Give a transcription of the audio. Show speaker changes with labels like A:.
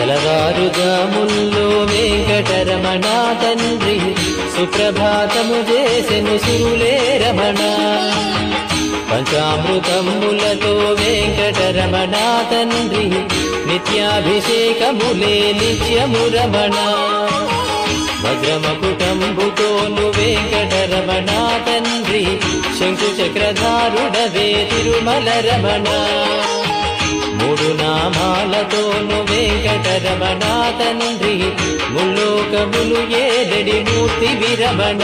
A: తెలవారుజాముల్లో వెంకటరమణ తండ్రి సుప్రభాతము చేసెను సురులే రమణ పంచామృతములతో వెంకటరమణ తండ్రి నిత్యాభిషేకములే నిత్యము రమణ భద్రమకుటంబుతోను వెంకటరమణ తండ్రి శంకు చక్రధారుడవే తిరుమల రమణ మూడు నామాలతోను వెంకటరమణ తండ్రి ముల్లోకములు ఏడడి మూర్తి విరమణ